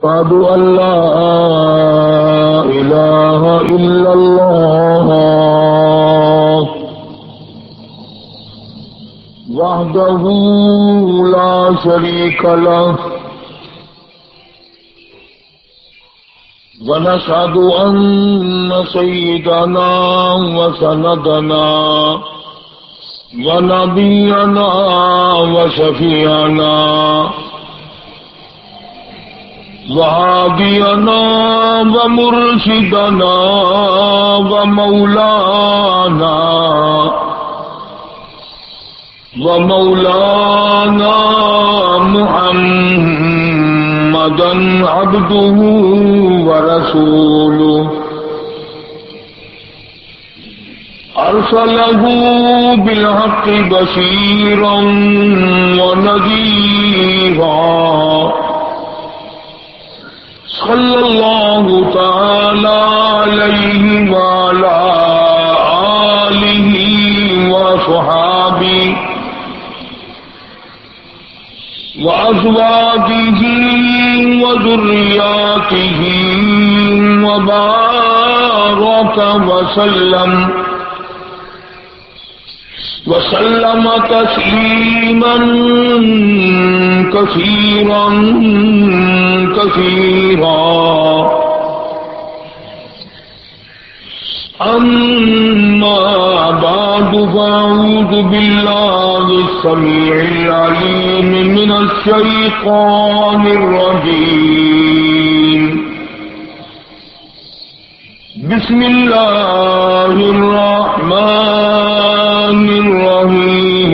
أشهد أن لا إله إلا الله وحده لا شريك له ونشهد أن سيدنا وسندنا ونبينا وشفيعنا وهادينا ومرشدنا ومولانا محمدا عبده ورسوله أرسله بالحق بشيرا ونذيرا صلى الله تعالى عليه وعلى آله وصحابه وأزواجه وذرياته وبارك وسلم تسليما كثيرا أما بعد فأعوذ بالله السميع العليم من الشيطان الرجيم بسم الله الرحمن الرحيم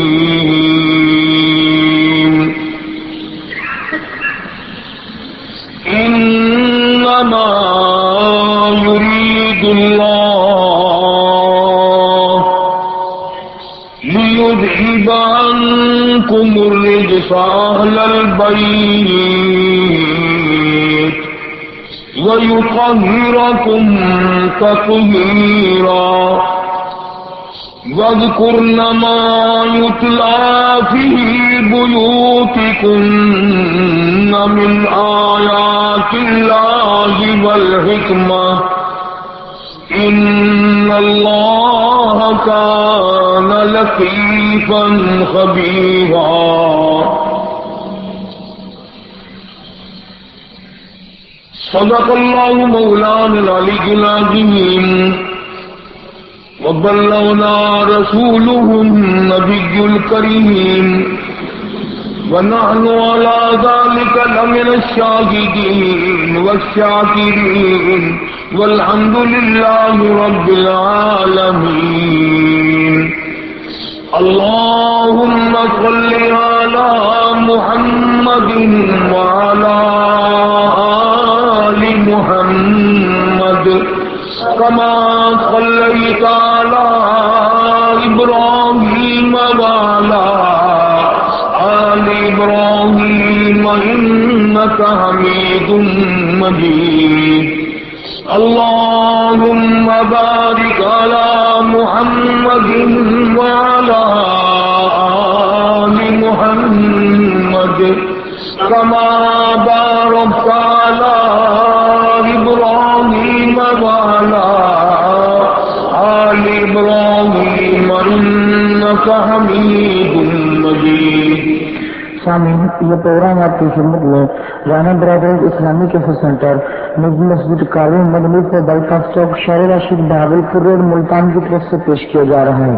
إنما يريد الله ليذهب عنكم الرجس أهل البيت ويطهركم تطهيرا واذكرن ما يتلى في بيوتكن من آيات الله والحكمة إن الله كان لطيفا خبيرا صدق الله مولانا العلي العظيم وبلغنا رسوله النبي الكريم ونحن على ذلك لمن الشاهدين والشاكرين والحمد لله رب العالمين اللهم صل على محمد وعلى آل محمد كما صليت على إبراهيم وعلى آل إبراهيم إنك حميد مجيد اللهم بارك على محمد وعلى آل محمد كما باركت على إبراهيم وعلى آل إبراهيم إنك حميد مجيد. سامعین، یہ پروگرام آپ کی خدمت میں رانا برادرز اسلامی کیفے سینٹر مسجد کاوی مدنی سے بائی پاس چوک شہر راشد بہاولپور روڈ ملتان کی طرف سے پیش کیا جا رہا ہے.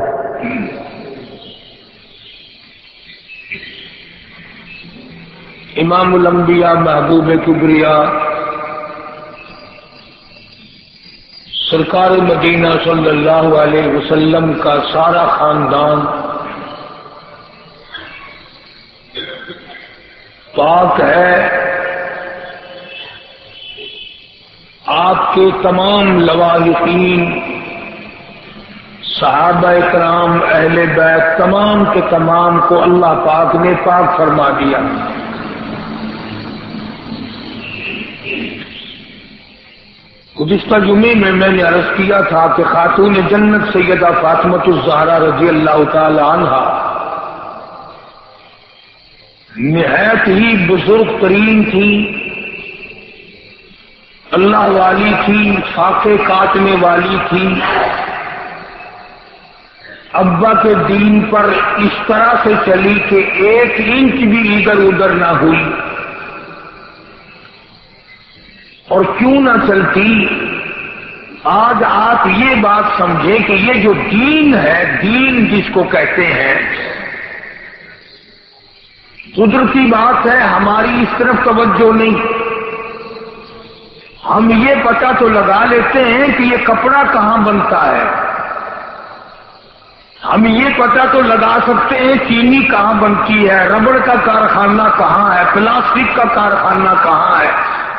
امام الانبیاء محبوب کبریا سرکار مدینہ صلی اللہ علیہ وسلم کا سارا خاندان پاک ہے. آپ کے تمام لواحقین صحابہ کرام اہل بیت تمام کے تمام کو اللہ پاک نے پاک فرما دیا. گزشتہ جمعے میں نے عرض کیا تھا کہ خاتون جنت سیدہ فاطمہ الزہرا رضی اللہ تعالی عنہا نہایت ہی بزرگ ترین تھی، اللہ والی تھی، فاقے کاٹنے والی تھی، ابا کے دین پر اس طرح سے چلی کہ 1 انچ بھی ادھر ادھر نہ ہوئی۔ اور کیوں نہ چلتی؟ آج آپ یہ بات سمجھیں کہ یہ جو دین ہے، دین جس کو کہتے ہیں، قدرتی بات ہے، ہماری اس طرف توجہ نہیں۔ ہم یہ پتہ تو لگا لیتے ہیں کہ یہ کپڑا کہاں بنتا ہے، ہم یہ پتہ تو لگا سکتے ہیں چینی کہاں بنتی ہے، ربڑ کا کارخانہ کہاں ہے، پلاسٹک کا کارخانہ کہاں ہے،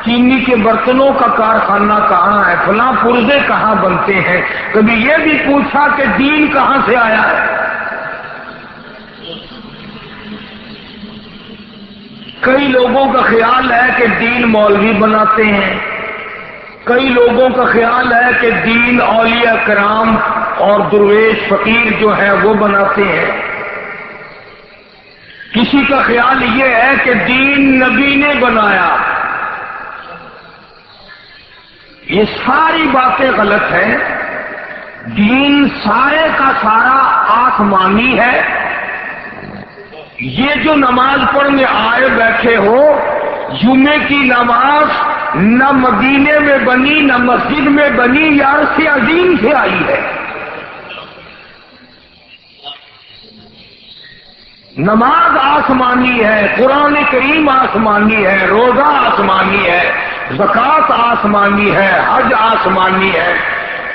چینی کے برتنوں کا کارخانہ کہاں ہے، فلاں پرزے کہاں بنتے ہیں۔ کبھی یہ بھی پوچھا کہ دین کہاں سے آیا ہے؟ کئی لوگوں کا خیال ہے کہ دین مولوی بناتے ہیں، کئی لوگوں کا خیال ہے کہ دین اولیاء کرام اور درویش فقیر جو ہے وہ بناتے ہیں، کسی کا خیال یہ ہے کہ دین نبی نے بنایا۔ یہ ساری باتیں غلط ہیں۔ دین سارے کا سارا آسمانی ہے۔ یہ جو نماز پڑھنے آئے بیٹھے ہو، جمعے کی نماز نہ مدینے میں بنی نہ مسجد میں بنی، یہ عرش عظیم سے آئی ہے۔ نماز آسمانی ہے، قرآن کریم آسمانی ہے، روزہ آسمانی ہے، زکوٰۃ آسمانی ہے، حج آسمانی ہے۔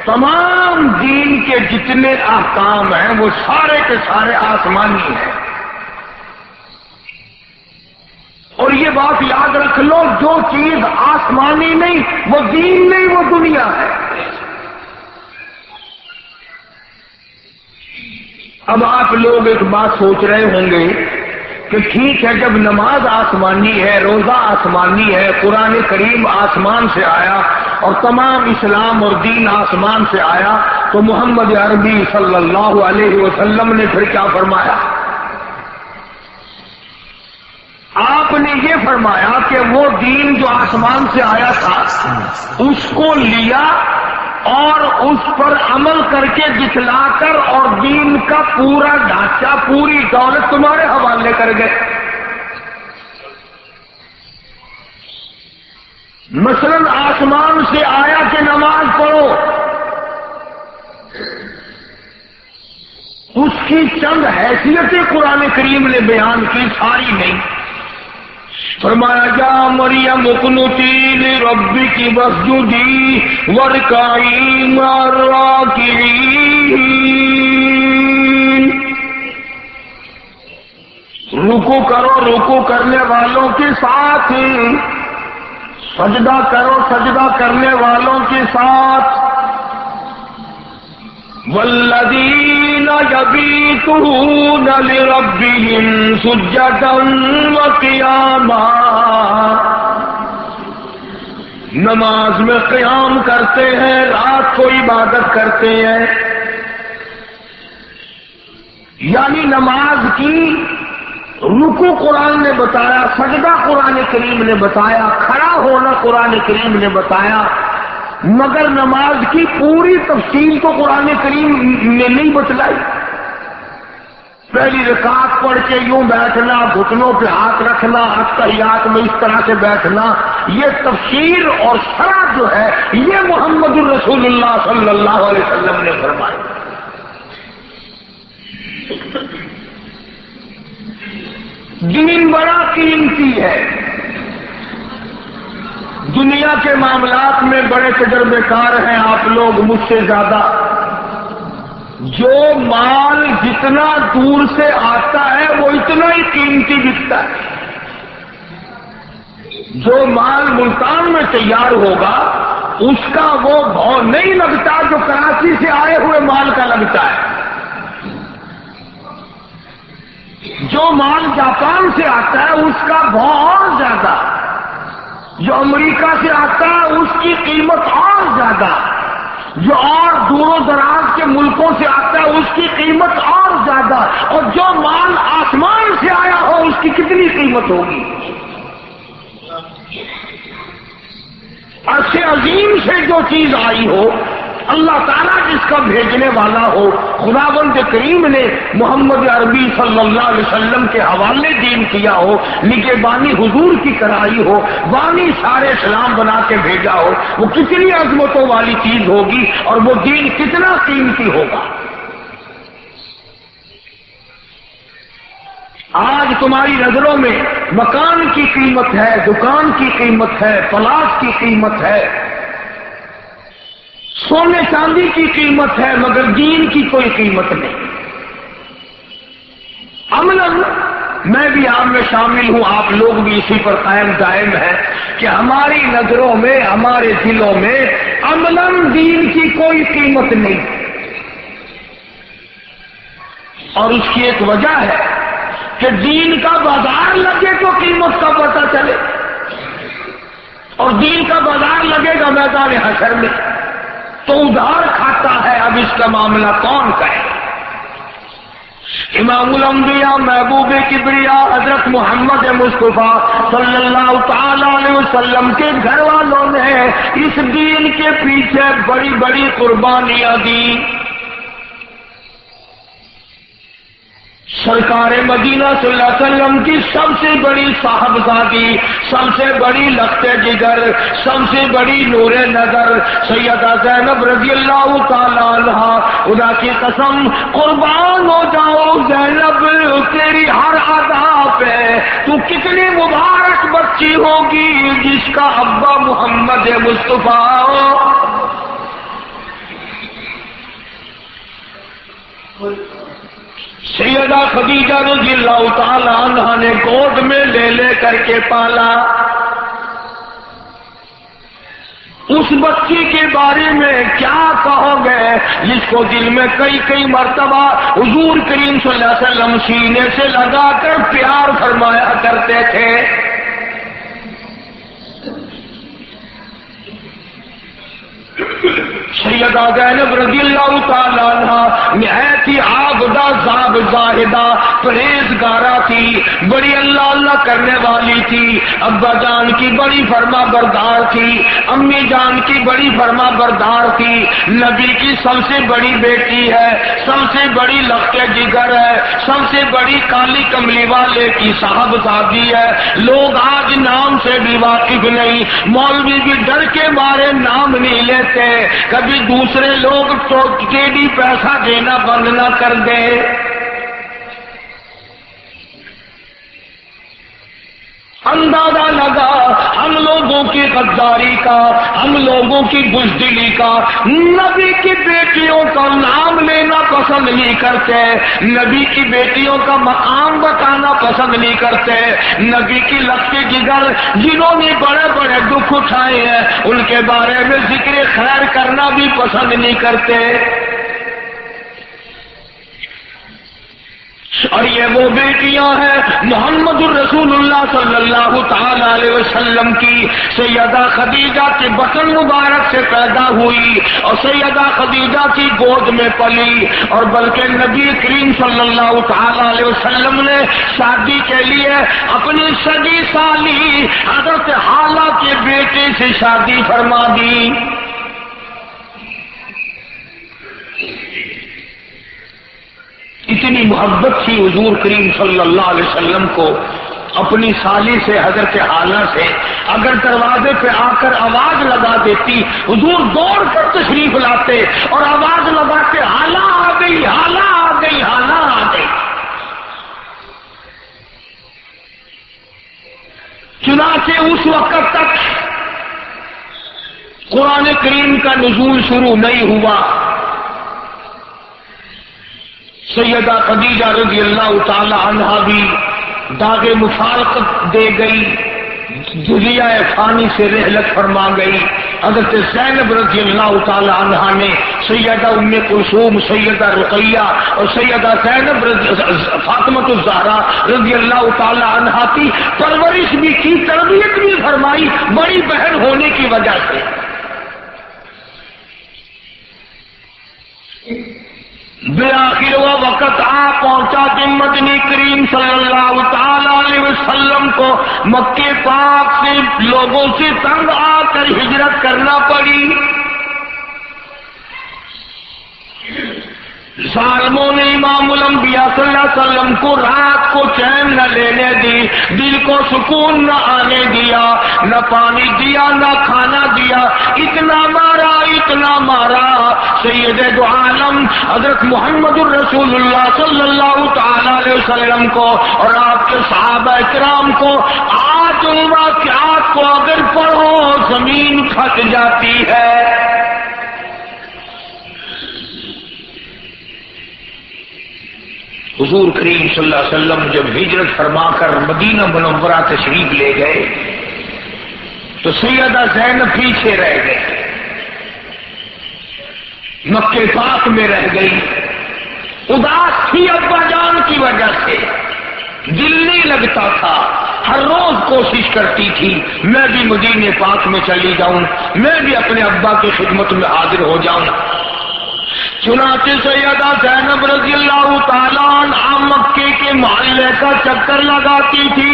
تمام دین کے جتنے احکام ہیں وہ سارے کے سارے آسمانی ہیں۔ اور یہ بات یاد رکھ لو، جو چیز آسمانی نہیں وہ دین نہیں، وہ دنیا ہے۔ اب آپ لوگ ایک بات سوچ رہے ہوں گے کہ ٹھیک ہے، جب نماز آسمانی ہے، روزہ آسمانی ہے، قرآن کریم آسمان سے آیا اور تمام اسلام اور دین آسمان سے آیا، تو محمد عربی صلی اللہ علیہ وسلم نے پھر کیا فرمایا؟ آپ نے یہ فرمایا کہ وہ دین جو آسمان سے آیا تھا اس کو لیا اور اس پر عمل کر کے دکھلا کر، اور دین کا پورا ڈھانچہ، پوری دولت تمہارے حوالے کر گئے۔ مثلا آسمان سے آیا کہ نماز پڑھو، اس کی چند حیثیتیں قرآن کریم نے بیان کی، ساری نہیں۔ فرمایا یا مریم اقنتی لربکی واسجدی وارکعی مع الراکعین، رکوع کرو رکوع کرنے والوں کے ساتھ، سجدہ کرو سجدہ کرنے والوں کے ساتھ۔ والذین یبیتون لربہم سجدا وقیاما، نماز میں قیام کرتے ہیں، رات کو عبادت کرتے ہیں۔ یعنی نماز کی رکوع قرآن نے بتایا، سجدہ قرآن کریم نے بتایا، کھڑا ہونا قرآن کریم نے بتایا، مگر نماز کی پوری تفصیل تو قرآن کریم نے نہیں بتلائی۔ پہلی رکعت پڑھ کے یوں بیٹھنا، گھٹنوں پہ ہاتھ رکھنا، اتحیات میں اس طرح سے بیٹھنا، یہ تفسیر اور شرح جو ہے یہ محمد الرسول اللہ صلی اللہ علیہ وسلم نے فرمائی۔ دین بڑا قیمتی ہے۔ دنیا کے معاملات میں بڑے تجربے کار ہیں آپ لوگ مجھ سے زیادہ۔ جو مال جتنا دور سے آتا ہے وہ اتنا ہی قیمتی بکتا ہے۔ جو مال ملتان میں تیار ہوگا اس کا وہ بھاؤ نہیں لگتا جو کراچی سے آئے ہوئے مال کا لگتا ہے۔ جو مال جاپان سے آتا ہے اس کا بھاؤ اور زیادہ، جو امریکہ سے آتا ہے اس کی قیمت اور زیادہ، جو اور دور و دراز کے ملکوں سے آتا ہے اس کی قیمت اور زیادہ، اور جو مال آسمان سے آیا ہو اس کی کتنی قیمت ہوگی؟ عرش عظیم سے جو چیز آئی ہو، اللہ تعالیٰ جس کا بھیجنے والا ہو، خداوند کریم نے محمد عربی صلی اللہ علیہ وسلم کے حوالے دین کیا ہو، نگہبانی حضور کی کرائی ہو، بانی سارے اسلام بنا کے بھیجا ہو، وہ کتنی عظمتوں والی چیز ہوگی اور وہ دین کتنا قیمتی ہوگا۔ آج تمہاری نظروں میں مکان کی قیمت ہے، دکان کی قیمت ہے، پلاٹ کی قیمت ہے، سونے چاندی کی قیمت ہے، مگر دین کی کوئی قیمت نہیں۔ عملاً میں بھی آپ میں شامل ہوں، آپ لوگ بھی اسی پر قائم دائم ہیں کہ ہماری نظروں میں، ہمارے دلوں میں عملاً دین کی کوئی قیمت نہیں، اور اس کی ایک وجہ ہے کہ دین کا بازار لگے تو قیمت کا پتہ چلے، اور دین کا بازار لگے گا میدان حشر میں تو ادھار کھاتا ہے۔ اب اس کا معاملہ کون کرے؟ امام الانبیاء محبوب کبریا حضرت محمد مصطفیٰ صلی اللہ تعالی علیہ وسلم کے گھر والوں نے اس دین کے پیچھے بڑی بڑی قربانیاں دی۔ سرکار مدینہ صلی اللہ علیہ وسلم کی سب سے بڑی صاحبزادی، سب سے بڑی لخت جگر، سب سے بڑی نور نظر سیدہ زینب رضی اللہ تعالی عنہ، خدا کی قسم قربان ہو جاؤ زینب تیری ہر ادا پہ، تو کتنی مبارک بچی ہوگی جس کا ابا محمد مصطفیٰ۔ سیدہ خدیجہ رضی اللہ تعالی عنہا نے گود میں لے لے کر کے پالا۔ اس بچی کے بارے میں کیا کہو گے جس کو دل میں کئی کئی مرتبہ حضور کریم صلی اللہ علیہ وسلم سینے سے لگا کر پیار فرمایا کرتے تھے۔ سیدہ زینب رضی اللہ تعالی عنہ نہایت ہی عابدہ زاہدہ پرہیزگارہ تھی، بڑی اللہ اللہ کرنے والی تھی، ابا جان کی بڑی فرما بردار تھی، امی جان کی بڑی فرما بردار تھی، نبی کی سب سے بڑی بیٹی ہے، سب سے بڑی لخت جگر ہے، سب سے بڑی کالی کملی والے کی صاحبزادی ہے۔ لوگ آج نام سے بھی واقف نہیں، مولوی بھی ڈر کے مارے نام نہیں لیتے، کبھی دوسرے لوگ تو بھی پیسہ دینا بند نہ کر دے۔ اندازہ لگا ہم لوگوں کی غداری کا، ہم لوگوں کی بزدلی کا، نبی کی بیٹیوں کا نام لینا پسند نہیں کرتے، نبی کی بیٹیوں کا مقام بتانا پسند نہیں کرتے، نبی کی لخت جگر جنہوں نے بڑے بڑے دکھ اٹھائے ہیں ان کے بارے میں ذکر خیر کرنا بھی پسند نہیں کرتے۔ اور یہ وہ بیٹیاں ہیں محمد الرسول اللہ صلی اللہ تعالی علیہ وسلم کی، سیدہ خدیجہ کے بطن مبارک سے پیدا ہوئی اور سیدہ خدیجہ کی گود میں پلی، اور بلکہ نبی کریم صلی اللہ تعالی علیہ وسلم نے شادی کے لیے اپنی سگی سالی حضرت حالہ کے بیٹے سے شادی فرما دی۔ اتنی محبت تھی حضور کریم صلی اللہ علیہ وسلم کو اپنی سالی سے، حضرت حالہ سے، اگر دروازے پہ آ کر آواز لگا دیتی حضور دوڑ کر تشریف لاتے اور آواز لگاتے حالہ آ گئی، حالہ آ گئی، حالہ آ گئی۔ چنانچہ اس وقت تک قرآن کریم کا نزول شروع نہیں ہوا۔ سیدہ خدیجہ رضی اللہ تعالی عنہا بھی داغ مفارقت دے گئی، دنیا فانی سے رحلت فرما گئی۔ حضرت زینب رضی اللہ تعالی عنہا نے سیدہ ام کلثوم، سیدہ رقیہ اور سیدہ زینب فاطمۃ الزہرا رضی اللہ تعالی عنہا کی پرورش بھی کی، تربیت بھی فرمائی، بڑی بہن ہونے کی وجہ سے۔ بالآخر وہ وقت آ پہنچا کہ مدنی کریم صلی اللہ تعالی علیہ وسلم کو مکے پاک سے لوگوں سے تنگ آ کر ہجرت کرنا پڑی. ظالموں نے امام الانبیاء صلی اللہ علیہ وسلم کو رات کو چین نہ لینے دی، دل کو سکون نہ آنے دیا، نہ پانی دیا نہ کھانا دیا، اتنا مارا سید دو عالم حضرت محمد الرسول اللہ صلی اللہ تعالی علیہ وسلم کو اور آپ کے صحابہ کرام کو. آج ان واقعات کو اگر پڑھو زمین پھٹ جاتی ہے. حضور کریم صلی اللہ علیہ وسلم جب ہجرت فرما کر مدینہ منورہ تشریف لے گئے تو سیدہ زینب پیچھے رہ گئے، مکے پاک میں رہ گئی. اداس تھی ابا جان کی وجہ سے، دل نہیں لگتا تھا. ہر روز کوشش کرتی تھی میں بھی مدینے پاک میں چلی جاؤں، میں بھی اپنے ابا کی خدمت میں حاضر ہو جاؤں. چنانچہ سیدہ زینب رضی اللہ تعالیٰ عنہا مکے کے محلے کا چکر لگاتی تھی،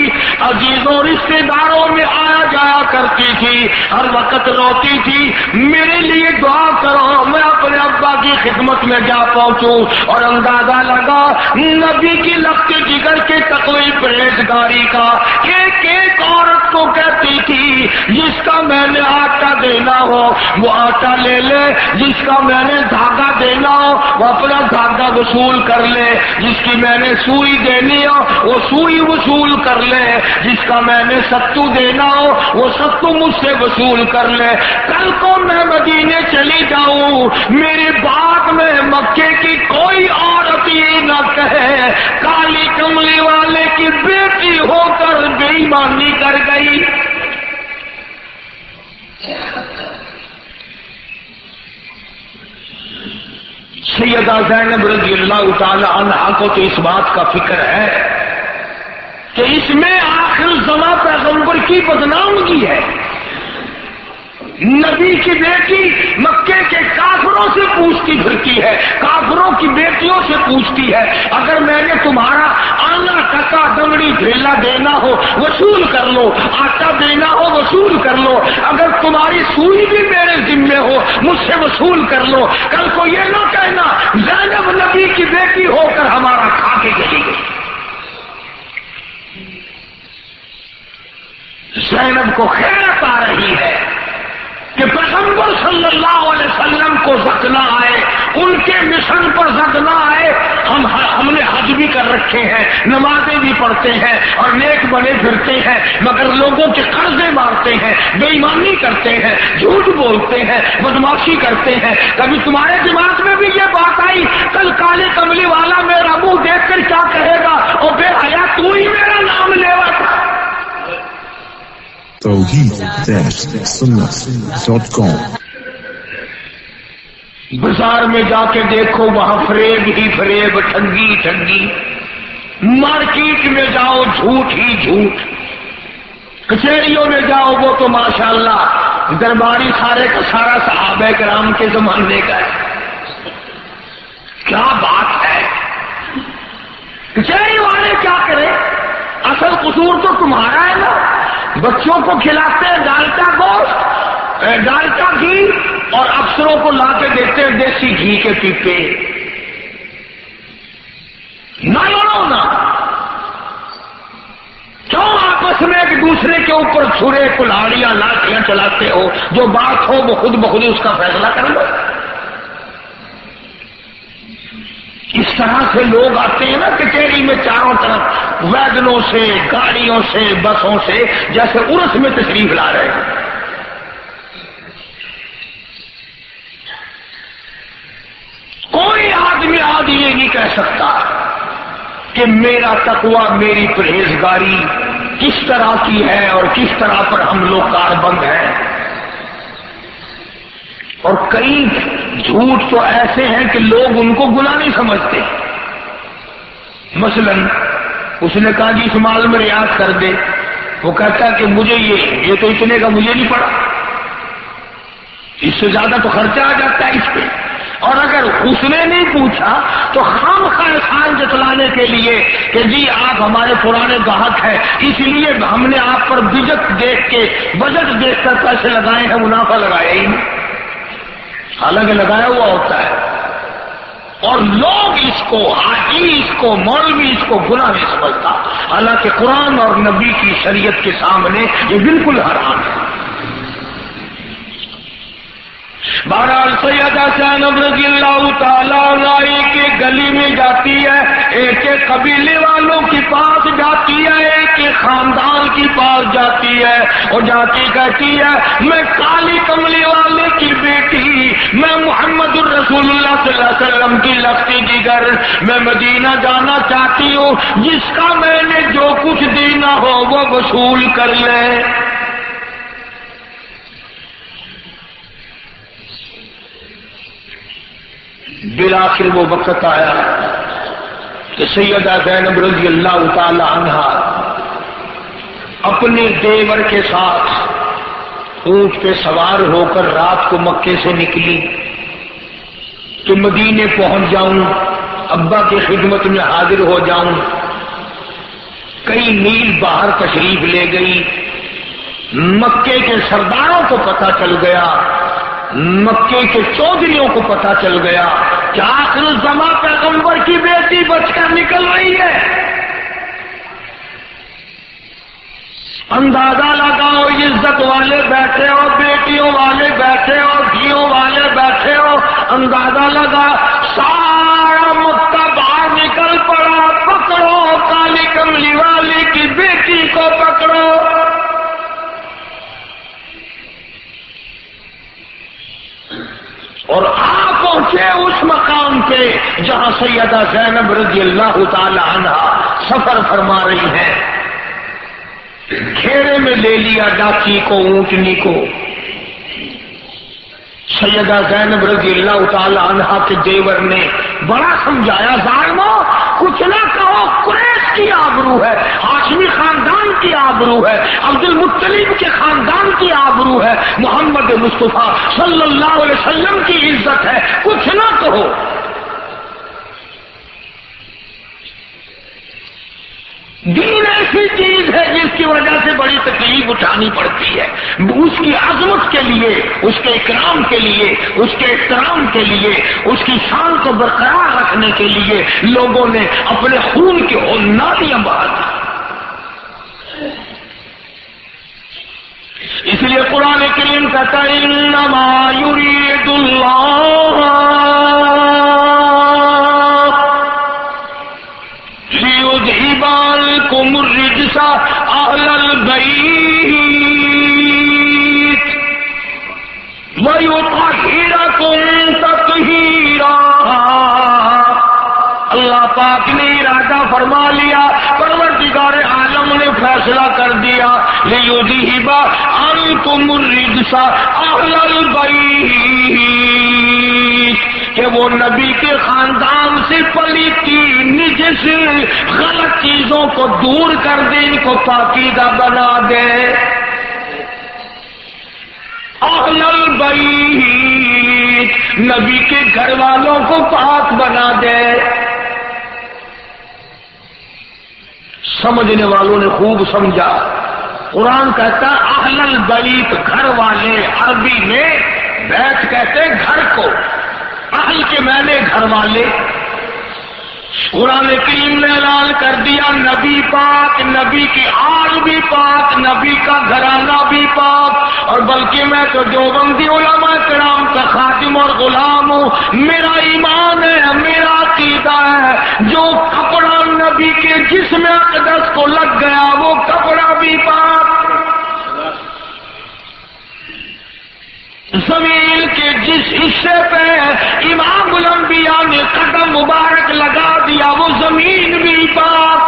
عزیزوں رشتے داروں میں آیا جایا کرتی تھی، ہر وقت روتی تھی میرے لیے دعا کرو میں اپنے ابا کی خدمت میں جا پہنچوں. اور اندازہ لگا نبی کی لخت جگر کے تقوی پرہیزگاری کا. ایک ایک عورت کو کہتی تھی جس کا میں نے آٹا دینا ہو وہ آٹا لے لے، جس کا میں نے دھاگا دینا ہو وہ اپنا دھاگا وصول کر لے، جس کی میں نے سوئی دینی ہو وہ سوئی وصول کر لے، جس کا میں نے ستو دینا ہو وہ ستو مجھ سے وصول کر لے. کل کو میں مدینے چلی جاؤں میرے بعد میں مکے کی کوئی عورت یہ نہ کہے کالی کملی والے کی بیٹی ہو کر بے ایمانی کر گئی. سیدہ زینب رضی اللہ تعالی عنہا کو تو اس بات کا فکر ہے کہ اس میں آخر زمان پیغمبر کی بدنامگی ہے. نبی کی بیٹی مکے کے کافروں سے پوچھتی پھرتی ہے، کافروں کی بیٹیوں سے پوچھتی ہے اگر میں نے تمہارا آنا ٹکا دمڑی دھیلا دینا ہو وصول کر لو، آٹا دینا ہو وصول کر لو، اگر تمہاری سوئی بھی میرے ذمے ہو مجھ سے وصول کر لو. کل کو یہ نہ کہنا زینب نبی کی بیٹی ہو کر ہمارا کھا کے چلی گئی. زینب کو خیرت آ رہی ہے کہ پیغمبر صلی اللہ علیہ وسلم کو زد نہ آئے، ان کے مشن پر زد نہ آئے. ہم نے حج بھی کر رکھے ہیں، نمازیں بھی پڑھتے ہیں اور نیک بنے پھرتے ہیں، مگر لوگوں کے قرضے مارتے ہیں، بے ایمانی کرتے ہیں، جھوٹ بولتے ہیں، بدماشی کرتے ہیں. کبھی تمہارے دماغ میں بھی یہ بات آئی کل کالے کملی والا میرا منہ دیکھ کر کیا کہے گا اور بے حیا تو ہی میرا نام لیوا تھا. توحید-سنت.com بازار میں جا کے دیکھو وہاں فریب ہی فریب، ٹھگی ٹھگی. مارکیٹ میں جاؤ جھوٹ ہی جھوٹ. کچہریوں میں جاؤ وہ تو ماشاءاللہ درباری سارے کا سارا صحابہ کرام کے زمانے کا ہے. کیا بات ہے. کچہری والے کیا کریں، اصل قصور تو تمہارا ہے نا. بچوں کو کھلاتے ہیں ڈال کا گوشت، ڈال کا گھی، اور افسروں کو لا کے دیتے ہیں دیسی گھی کے پیپے. نہ لڑو نا، کیوں آپس میں ایک دوسرے کے اوپر چھرے کلاڑیاں لاٹیاں چلاتے ہو؟ جو بات ہو وہ خود بخود اس کا فیصلہ کر لو. اس طرح سے لوگ آتے ہیں نا کچہری میں چاروں طرف ویگنوں سے، گاڑیوں سے، بسوں سے، جیسے عرس میں تشریف لا رہے ہیں. کوئی آدمی آج یہ نہیں کہہ سکتا کہ میرا تقوی، میری پرہیزگاری کس طرح کی ہے اور کس طرح پر ہم لوگ کاربند ہیں. اور کئی جھوٹ تو ایسے ہیں کہ لوگ ان کو گناہ نہیں سمجھتے. مثلا اس نے کہا جی اس مال میں ریاض کر دے، وہ کہتا ہے کہ مجھے یہ تو اتنے کا مجھے نہیں پڑا، اس سے زیادہ تو خرچہ آ جاتا ہے اس پہ. اور اگر اس نے نہیں پوچھا تو خام خواہ احسان جتلانے کے لیے کہ جی آپ ہمارے پرانے گاہک ہیں اس لیے ہم نے آپ پر بجٹ دیکھ کر پیسے لگائے ہیں، منافع لگایا ہی نہیں، حالانکہ لگایا ہوا ہوتا ہے۔ اور لوگ اس کو، حاجی اس کو، مولوی اس کو گناہ نہیں سمجھتا، حالانکہ قرآن اور نبی کی شریعت کے سامنے یہ بالکل حرام ہے۔ بہرحال سیدہ زینب رضی اللہ تعالیٰ عنہ کے گلی میں جاتی ہے، ایک ایک قبیلے والوں کے پاس جاتی ہے، ایک ایک خاندان کے پاس جاتی ہے، اور جاتی کہتی ہے میں کالی کملی والے کی بیٹی، میں محمد الرسول اللہ صلی اللہ علیہ وسلم کی لختی جگر، میں مدینہ جانا چاہتی ہوں، جس کا میں نے جو کچھ دینا ہو وہ وصول کر لے۔ بالآخر وہ وقت آیا کہ سیدہ زینب رضی اللہ تعالی عنہ اپنے دیور کے ساتھ اونٹ پہ سوار ہو کر رات کو مکے سے نکلی کہ مدینے پہنچ جاؤں، ابا کی خدمت میں حاضر ہو جاؤں۔ کئی میل باہر تشریف لے گئی، مکے کے سرداروں کو پتہ چل گیا، مکے کے چودھریوں کو پتہ چل گیا کہ آخر الزماں پیغمبر کی بیٹی بچ کر نکل رہی ہے۔ اندازہ لگاؤ، عزت والے بیٹھے ہو، بیٹیوں والے بیٹھے ہو، دھیوں والے بیٹھے ہو، اندازہ لگا سارا مکہ باہر نکل پڑا، پکڑو کالی کملی والی کی بیٹی کو پکڑو۔ اور آپ پہنچے اس مقام پہ جہاں سیدہ زینب رضی اللہ تعالی عنہ سفر فرما رہی ہیں۔ گھیرے میں لے لیا ڈاکی کو، اونٹنی کو۔ سیدہ زینب رضی اللہ تعالی عنہ کے دیور نے بڑا سمجھایا، ظالمو کچھ نہ کہو، قریش کی آبرو ہے، ہاشمی خاندان کی آبرو ہے، عبد المطلب کے خاندان کی آبرو ہے، محمد مصطفیٰ صلی اللہ علیہ وسلم کی عزت ہے، کچھ نہ کہو۔ دین ایسی چیز ہے جس کی وجہ سے بڑی تکلیف اٹھانی پڑتی ہے، اس کی عظمت کے لیے، اس کے اکرام کے لیے، اس کے احترام کے لیے، اس کی شان کو برقرار رکھنے کے لیے لوگوں نے اپنے خون کی ہولناریاں بہا دی۔ اس لیے قرآن کریم کہتا ہے انما یرید اللہ لیذہب عنکم الرجس اہل البیت ویطہرکم تطہیرا۔ اللہ پاک نے ارادہ فرما لیا، پروردگار عالم نے فیصلہ کر دیا، لیذہب عنکم الرجس اہل البیت، کہ وہ نبی کے خاندان سے پلیتی نجس غلط چیزوں کو دور کر دے، ان کو پاکیزہ بنا دے۔ اہل البیت، نبی کے گھر والوں کو پاک بنا دے۔ سمجھنے والوں نے خوب سمجھا، قرآن کہتا اہل البیت گھر والے، عربی میں بیت کہتے گھر کو، اہل کے معنی گھر والے۔ قرآن کریم نے اعلان کر دیا نبی پاک، نبی کی آل بھی پاک، نبی کا گھرانہ بھی پاک، اور بلکہ میں تو دیوبندی علماء کرام کا خادم اور غلام ہوں، میرا ایمان ہے، میرا عقیدہ ہے، جو کپڑا نبی کے جسم اقدس کو لگ گیا وہ کپڑا بھی پاک۔ زمین کے جس حصے پہ امام الانبیاء نے قدم مبارک لگا دیا وہ زمین بھی پاک۔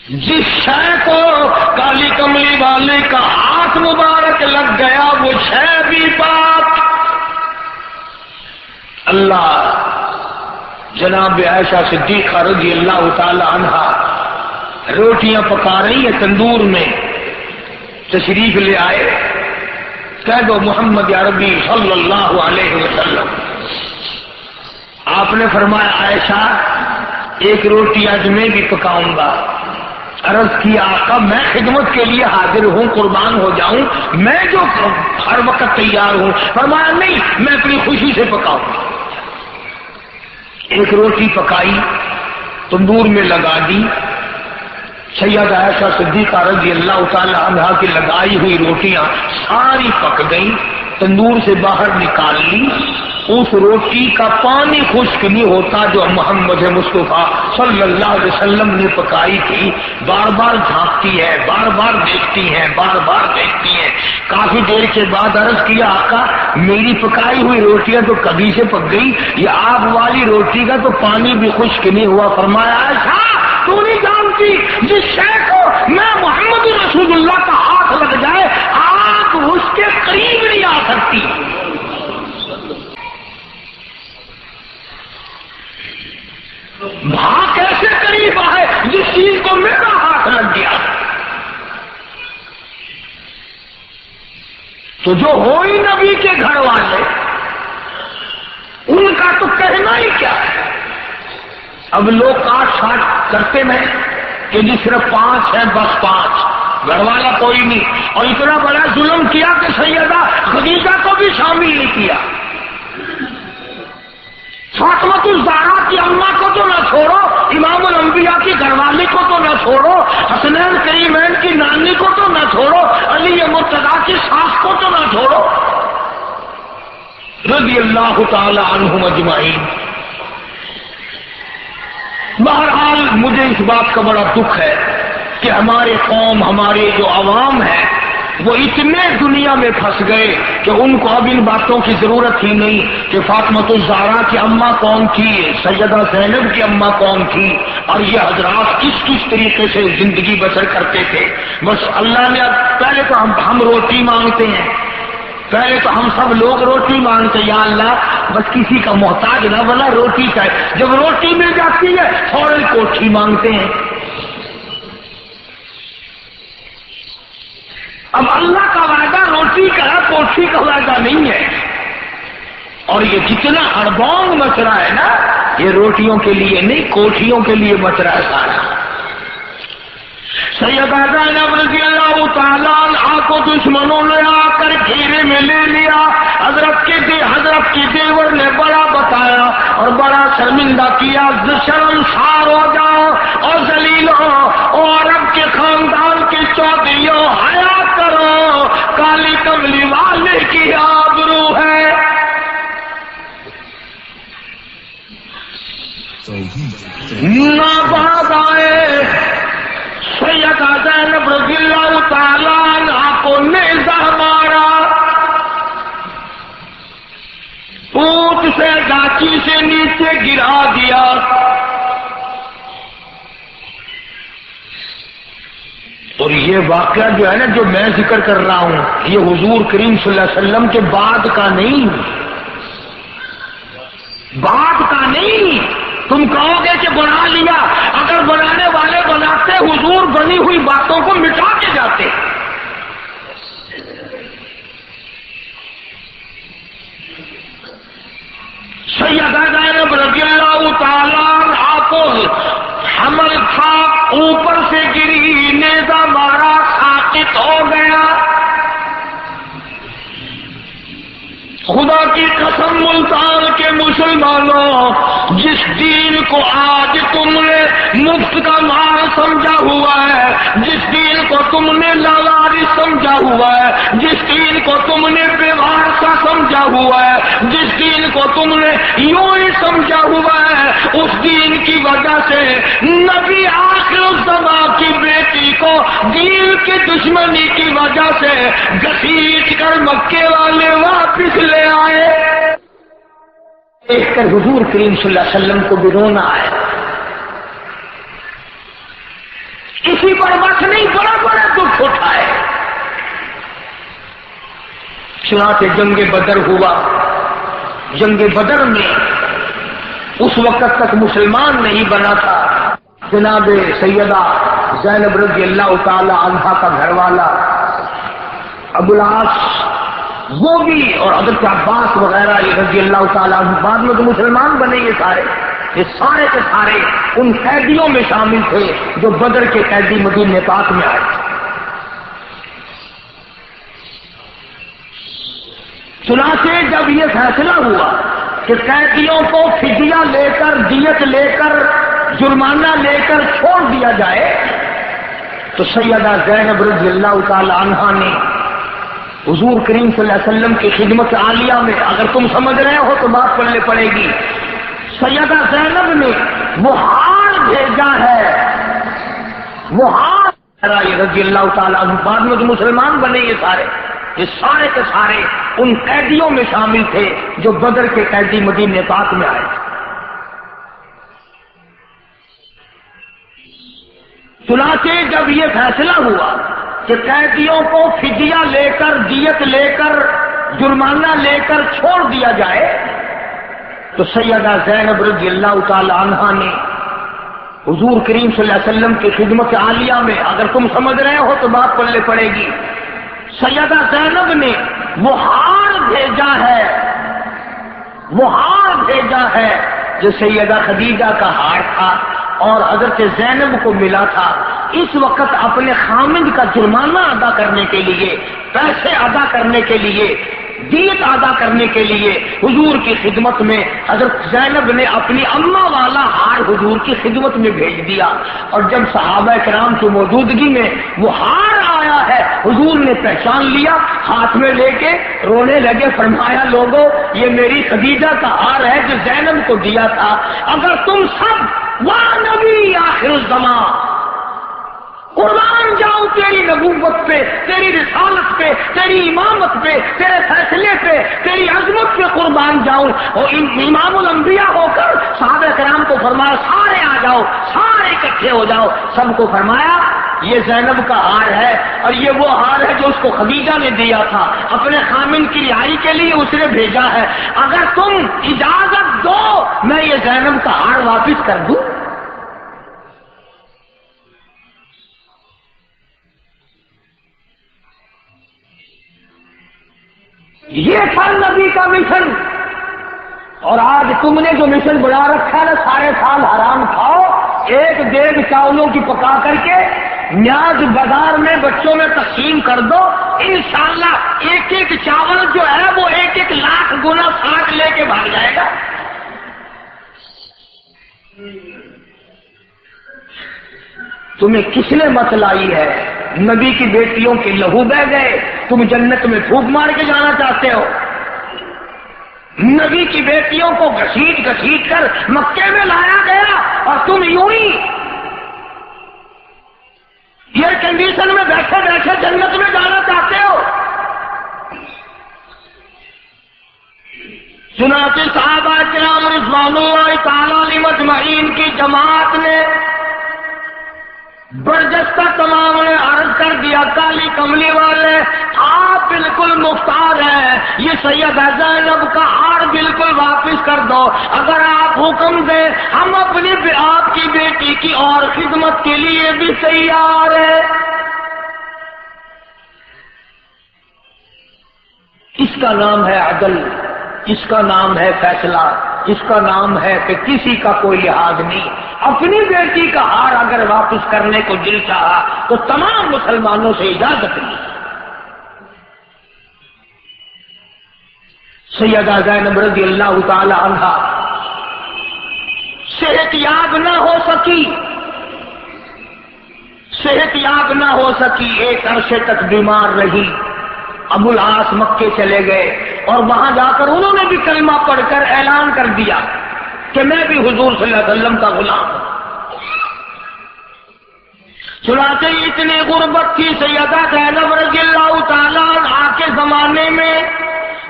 جس شے کو کالی کملی والے کا ہاتھ مبارک لگ گیا وہ شے بھی پاک۔ اللہ جناب عائشہ صدیقہ رضی اللہ تعالی عنہا روٹیاں پکا رہی ہے تندور میں، تشریف لے آئے، کہہ دو محمد عربی صلی اللہ علیہ وسلم۔ آپ نے فرمایا عائشہ ایک روٹی آج میں بھی پکاؤں گا۔ عرض کیا آقا میں خدمت کے لیے حاضر ہوں، قربان ہو جاؤں، میں جو ہر وقت تیار ہوں۔ فرمایا نہیں، میں اپنی خوشی سے پکاؤں گا۔ ایک روٹی پکائی، تندور میں لگا دی۔ سیدہ عائشہ صدیقہ رضی اللہ تعالی عنہا کی لگائی ہوئی روٹیاں ساری پک گئیں، تندور سے باہر نکال لی۔ اس روٹی کا پانی خشک نہیں ہوتا جو محمد مصطفیٰ صلی اللہ علیہ وسلم نے پکائی تھی۔ بار بار جھانکتی ہے، بار بار دیکھتی ہیں، بار بار دیکھتی ہیں۔ کافی دیر کے بعد عرض کیا آقا میری پکائی ہوئی روٹیاں تو کبھی سے پک گئی، یہ آپ والی روٹی کا تو پانی بھی خشک نہیں ہوا۔ فرمایا عائشہ تو نہیں جانتی جس شے کو میں محمد رسول اللہ کا ہاتھ لگ جائے آگ اس کے قریب نہیں آ سکتی۔ بھاگ کیسے قریب آئے جس چیز کو میرا ہاتھ لگ گیا؟ تو جو ہو ہی نبی کے گھر والے ان کا تو کہنا ہی کیا ہے۔ اب لوگ کاٹ چھاٹ کرتے ہیں کہ جی صرف 5 ہیں، بس 5، گھر والا کوئی نہیں، اور اتنا بڑا ظلم کیا کہ سیدہ خدیجہ کو بھی شامل نہیں کیا۔ فاطمۃ الزہرا کی اماں کو تو نہ چھوڑو، امام الانبیاء کی گھر والی کو تو نہ چھوڑو، حسنین کریمین کی نانی کو تو نہ چھوڑو، علی مرتضیٰ کی ساس کو تو نہ چھوڑو، رضی اللہ تعالی عنہم اجمعین۔ بہرحال مجھے اس بات کا بڑا دکھ ہے کہ ہمارے قوم، ہمارے جو عوام ہیں وہ اتنے دنیا میں پھنس گئے کہ ان کو اب ان باتوں کی ضرورت ہی نہیں کہ فاطمۃ الزہرا کی اماں کون تھی، سیدہ زینب کی اماں کون تھی، اور یہ حضرات کس کس طریقے سے زندگی بسر کرتے تھے۔ بس اللہ نے پہلے تو ہم روٹی مانگتے ہیں، پہلے تو ہم سب لوگ روٹی مانگتے، یا اللہ بس کسی کا محتاج نہ بنا، روٹی چاہیے۔ جب روٹی مل جاتی ہے فوراً کوٹھی مانگتے ہیں۔ اب اللہ کا وعدہ روٹی کا ہے، کوٹھی کا وعدہ نہیں ہے۔ اور یہ جتنا ہڑبونگ مچ رہا ہے نا، یہ روٹیوں کے لیے نہیں، کوٹھیوں کے لیے مچ رہا ہے سارا۔ سیدہ زینب رضی اللہ تعالیٰ عنہا کو دشمنوں نے آ کر گھیرے میں لے لیا۔ حضرت کی دیور نے بڑا بتایا اور بڑا شرمندہ کیا، شرمسار ہو جاؤ اور ذلیل ہو، اور عرب کے خاندان کی چودھریوں حیا کرو، کالی کملی والے کی آبرو ہے۔ نہ بعد آئے سیدہ زینب رضی اللہ تعالیٰ عنہا کو نیزہ مارا، اونٹ سے گاچی سے نیچے گرا دیا۔ اور یہ واقعہ جو ہے نا جو میں ذکر کر رہا ہوں، یہ حضور کریم صلی اللہ علیہ وسلم کے بعد کا نہیں، بعد کا نہیں۔ تم کہو گے کہ بنا لیا، اگر بنانے والے بناتے حضور بنی ہوئی باتوں کو مٹا کے جاتے۔ سیدہ زینب رضی اللہ تعالیٰ عنہا کو حمل تھا، اوپر سے گری، نیزہ مارا، ساقط ہو گیا۔ خدا کی قسم ملتان کے مسلمانوں، جس دین کو آج تم نے مفت کا مال سمجھا ہوا ہے، جس دین کو تم نے لاوارث سمجھا ہوا ہے، جس دین کو تم نے بے وارثہ سمجھا ہوا ہے، جس دین کو تم نے یوں ہی سمجھا ہوا ہے، اس دین کی وجہ سے نبی آخر الزمان کی بیٹی کو دین کی دشمنی کی وجہ سے گھسیٹ کر مکے والے واپس لے آئے۔ دیکھ کر حضور کریم صلی اللہ علیہ وسلم کو بھی رونا آیا۔ کسی پر بس نہیں، بڑا بڑا دکھ اٹھائے۔ چنانچہ جنگ بدر ہوا۔ جنگ بدر میں اس وقت تک مسلمان نہیں بنا تھا جناب سیدہ زینب رضی اللہ تعالی عنہا کا گھر والا ابو العاص وہ بھی، اور حضرت عباس وغیرہ یہ رضی اللہ تعالیٰ عنہ بعد میں تو مسلمان بنے، یہ سارے کے سارے ان قیدیوں میں شامل تھے جو بدر کے قیدی مدینہ پاک میں آئے. چنانچہ جب یہ فیصلہ ہوا کہ قیدیوں کو فدیہ لے کر، دیت لے کر، جرمانہ لے کر چھوڑ دیا جائے، تو سیدہ زینب رضی اللہ تعالی عنہا نے حضور کریم صلی اللہ علیہ وسلم کی خدمت عالیہ میں، اگر تم سمجھ رہے ہو تو بات پڑھنے پڑے گی، سیدہ زینب نے محال بھیجا ہے، محال رضی اللہ تعالیٰ عنہ بعد میں تو مسلمان بنے، یہ سارے کے سارے ان قیدیوں میں شامل تھے جو بدر کے قیدی مدینہ پاک میں آئے. چنانچہ جب یہ فیصلہ ہوا کہ قیدیوں کو فدیہ لے کر، دیت لے کر، جرمانہ لے کر چھوڑ دیا جائے، تو سیدہ زینب رضی اللہ تعالی عنہا نے حضور کریم صلی اللہ علیہ وسلم کی خدمت عالیہ میں، اگر تم سمجھ رہے ہو تو بات پڑھنے پڑے گی، سیدہ زینب نے محال بھیجا ہے، محال بھیجا ہے جو سیدہ خدیجہ کا ہار تھا اور حضرت زینب کو ملا تھا، اس وقت اپنے خامند کا جرمانہ ادا کرنے کے لیے، پیسے ادا کرنے کے لیے، دیت ادا کرنے کے لیے حضور کی خدمت میں حضرت زینب نے اپنی اماں والا ہار حضور کی خدمت میں بھیج دیا. اور جب صحابہ کرام کی موجودگی میں وہ ہار آیا ہے، حضور نے پہچان لیا، ہاتھ میں لے کے رونے لگے، فرمایا لوگوں یہ میری خدیجہ کا ہار ہے جو زینب کو دیا تھا، اگر تم سب واہ نبی آخر الزمان قربان جاؤ تیری نبوت پہ، تیری رسالت پہ، تیری امامت پہ، تیرے فیصلے پہ، تیری عظمت پہ قربان جاؤں، اور امام الانبیاء ہو کر صحابہ کرام کو فرمایا سارے آ جاؤ، سارے اکٹھے ہو جاؤ، سب کو فرمایا یہ زینب کا ہار ہے، اور یہ وہ ہار ہے جو اس کو خدیجہ نے دیا تھا، اپنے خامند کی رہائی کے لیے اس نے بھیجا ہے، اگر تم اجازت دو میں یہ زینب کا ہار واپس کر دوں. یہ تھا نبی کا مشن. اور آج تم نے جو مشن بنا رکھا ہے نا، سارے سال حرام کھاؤ، ایک دیگ چاولوں کی پکا کر کے نیاز بازار میں بچوں میں تقسیم کر دو، انشاءاللہ ایک ایک چاول جو ہے وہ 1-1 لاکھ گنا 60 لے کے بھاگ جائے گا. تمہیں کس نے مت لائی ہے؟ نبی کی بیٹیوں کے لہو بہ گئے، تم جنت میں پھونک مار کے جانا چاہتے ہو. نبی کی بیٹیوں کو گھسیٹ گھسیٹ کر مکے میں لایا گیا اور تم یوں ہی ایئر کنڈیشن میں بیٹھے بیٹھے جنت میں جانا چاہتے ہو. چنانچہ صحابہ کرام رضوان اللہ تعالی علیہم اجمعین کی جماعت نے برجستہ تمام نے عرض کر دیا، کالی کملی والے آپ بالکل مختار ہیں، یہ سیدہ زینب کا ہار بالکل واپس کر دو، اگر آپ حکم دیں ہم اپنی آپ کی بیٹی کی اور خدمت کے لیے بھی تیار ہیں. اس کا نام ہے عدل، اس کا نام ہے فیصلہ، اس کا نام ہے کہ کسی کا کوئی لحاظ نہیں. اپنی بیٹی کا ہار اگر واپس کرنے کو دل چاہا تو تمام مسلمانوں سے اجازت لی. سیدہ زینب رضی اللہ تعالی عنہا صحت یاب نہ ہو سکی، صحت یاب نہ ہو سکی، ایک عرصے تک بیمار رہی. ابو العاص مکے چلے گئے اور وہاں جا کر انہوں نے بھی کلمہ پڑھ کر اعلان کر دیا کہ میں بھی حضور صلی اللہ علیہ وسلم کا غلام ہوں. چنانچہ اتنی غربت تھی سیدہ زینب رضی اللہ تعالیٰ عنہا کے زمانے میں،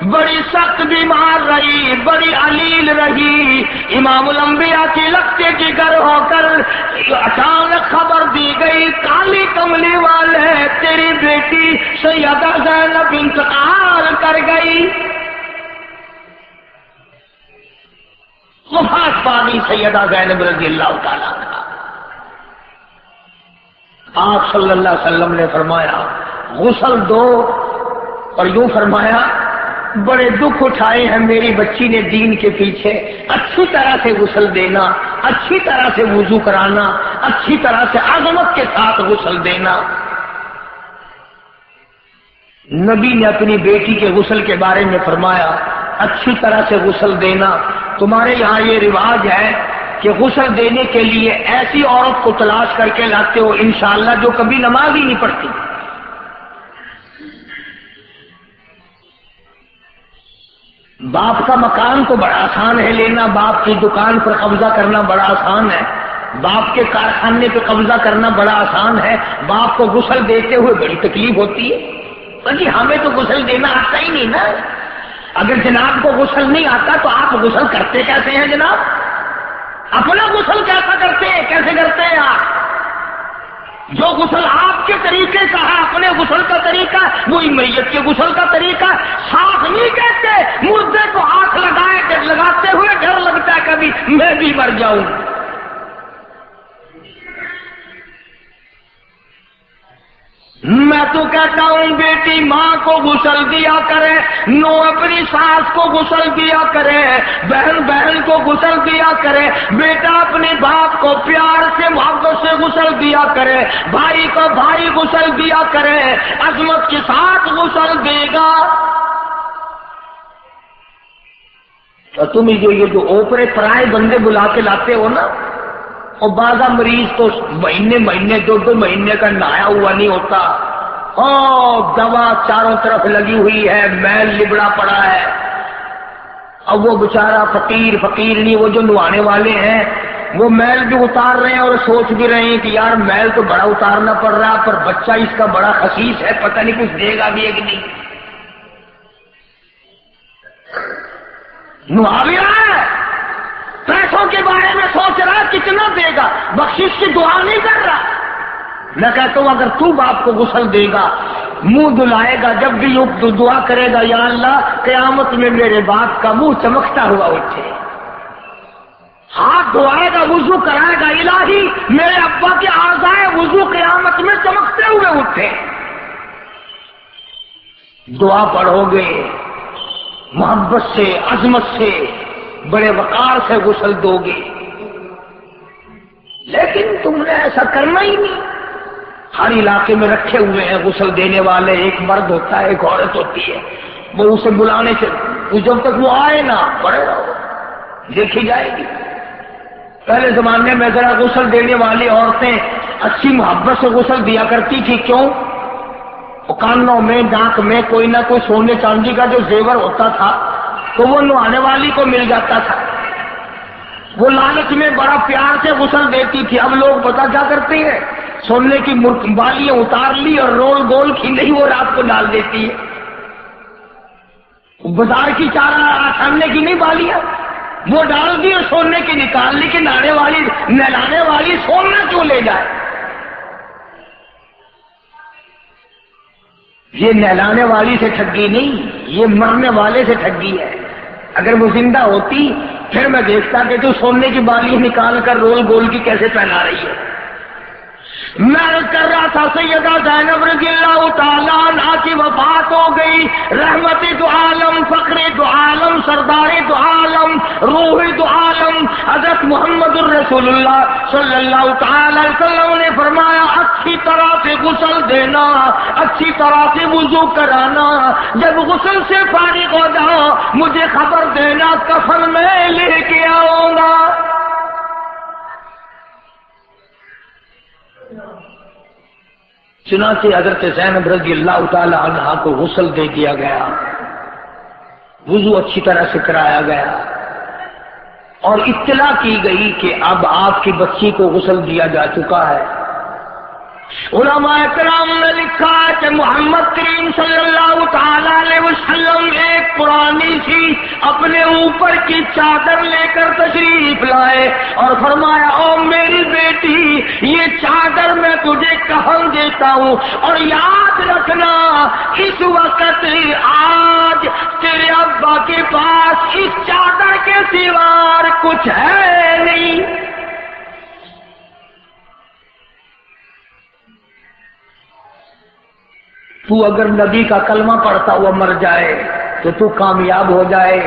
بڑی سخت بیمار رہی، بڑی علیل رہی. امام الانبیاء کی لگتے جگر ہو کر اچانک خبر دی گئی، کالی کملی والے تیری بیٹی سیدہ زینب انتقال کر گئی. وفات پانی سیدہ زینب رضی اللہ تعالیٰ عنہا. آپ صلی اللہ علیہ وسلم نے فرمایا غسل دو، اور یوں فرمایا بڑے دکھ اٹھائے ہیں میری بچی نے دین کے پیچھے. اچھی طرح سے غسل دینا، اچھی طرح سے وضو کرانا، اچھی طرح سے عظمت کے ساتھ غسل دینا. نبی نے اپنی بیٹی کے غسل کے بارے میں فرمایا اچھی طرح سے غسل دینا. تمہارے یہاں یہ رواج ہے کہ غسل دینے کے لیے ایسی عورت کو تلاش کر کے لاتے ہو انشاءاللہ جو کبھی نماز ہی نہیں پڑھتی. باپ کا مکان تو بڑا آسان ہے لینا، باپ کی دکان پر قبضہ کرنا بڑا آسان ہے، باپ کے کارخانے پہ قبضہ کرنا بڑا آسان ہے، باپ کو غسل دیتے ہوئے بڑی تکلیف ہوتی ہے. جی ہمیں تو غسل دینا آتا ہی نہیں نا. اگر جناب کو غسل نہیں آتا تو آپ غسل کرتے کیسے ہیں جناب؟ اپنا غسل کیسا کرتے ہیں، کیسے کرتے ہیں آپ؟ جو غسل آپ کے طریقے کا ہے، اپنے غسل کا طریقہ، وہی میت کے غسل کا طریقہ. صاف نہیں کہتے، مردے کو ہاتھ لگاتے ہوئے ڈر لگتا ہے کبھی میں بھی مر جاؤں. میں تو کہتا ہوں بیٹی ماں کو غسل دیا کرے، نو اپنی ساس کو غسل دیا کرے، بہن بہن کو غسل دیا کرے، بیٹا اپنے باپ کو پیار سے محبت سے غسل دیا کرے، بھائی کو بھائی غسل دیا کرے، عظمت کے ساتھ غسل دے گا. اور تم یہ جو اوپرے پرائے بندے بلا کے لاتے ہو نا، اور بعض مریض تو مہینے 2 مہینے کا نہایا ہوا نہیں ہوتا، دوا چاروں طرف لگی ہوئی ہے، میل لبڑا پڑا ہے. اب وہ بیچارہ فقیر نہیں، وہ جو نہانے والے ہیں وہ میل بھی اتار رہے ہیں اور سوچ بھی رہے ہیں کہ یار میل تو بڑا اتارنا پڑ رہا ہے، پر بچہ اس کا بڑا خسیس ہے، پتہ نہیں کچھ دے گا بھی ہے کہ نہیں. نہا بھی رہا ہے، پیسوں کے بارے میں سوچ رہا کتنا دے گا، بخشش کی دعا نہیں کر رہا. میں کہتا ہوں اگر تو باپ کو غسل دے گا، منہ دھلائے گا، جب بھی دعا کرے گا یا اللہ قیامت میں میرے باپ کا منہ چمکتا ہوا اٹھے، ہاتھ دھوائے گا، وضو کرائے گا، الہی میرے ابا کے اعضائے وضو قیامت میں چمکتے ہوئے اٹھے. دعا پڑھو گے محبت سے، عظمت سے، بڑے وقار سے غسل دو گے. لیکن تم نے ایسا کرنا ہی نہیں. ہر علاقے میں رکھے ہوئے ہیں غسل دینے والے، ایک مرد ہوتا ہے ایک عورت ہوتی ہے، وہ اسے بلانے سے جب تک وہ آئے نا پڑے رہو، دیکھی جائے گی. پہلے زمانے میں ذرا غسل دینے والی عورتیں اچھی محبت سے غسل دیا کرتی تھی. کیوں؟ کانوں میں ناک میں کوئی نہ کوئی سونے چاندی کا جو زیور ہوتا تھا تو وہ نہانے والی کو مل جاتا تھا. وہ لالچ میں بڑا پیار سے غسل دیتی تھی. اب لوگ پتہ کیا کرتے ہیں، سونے کی بالیاں اتار لی اور رول گول کی نہیں وہ رات کو ڈال دیتی ہے. بازار کی چارہ آسانے کی نہیں بالیاں وہ ڈال دی اور سونے کی نکال لی کہ نہلانے والی سونا کیوں لے جائے. یہ نہلانے والی سے ٹھگی نہیں، یہ مرنے والے سے ٹھگی ہے. اگر وہ زندہ ہوتی پھر میں دیکھتا کہ تو سونے کی بالی نکال کر رول گول کی کیسے پہنا رہی ہے. میں کر رہا تھا سیدہ زینب رضی اللہ تعالیٰ عنہا کی وفات ہو گئی. رحمت دو عالم، فخر دو عالم، سردار دو عالم، روح دو عالم حضرت محمد الرسول اللہ صلی اللہ تعالی علیہ وسلم نے فرمایا اچھی طرح سے غسل دینا، اچھی طرح سے وضو کرانا. جب غسل سے فارغ ہو جاؤ مجھے خبر دینا، کفن میں لے کے آؤں گا. چنانچہ حضرت زینب رضی اللہ تعالی عنہا کو غسل دے دیا گیا، وضو اچھی طرح سے کرایا گیا اور اطلاع کی گئی کہ اب آپ کی بچی کو غسل دیا جا چکا ہے. علماء کرام نے لکھا کہ محمد کریم صلی اللہ تعالی علیہ وسلم ایک پرانی سی اپنے اوپر کی چادر لے کر تشریف لائے اور فرمایا او میری بیٹی یہ چادر میں تجھے کفن دیتا ہوں اور یاد رکھنا اس وقت آج تیرے ابا کے پاس اس چادر کے سوا کچھ ہے نہیں. تو اگر نبی کا کلمہ پڑھتا ہوا مر جائے کہ تو کامیاب ہو جائے.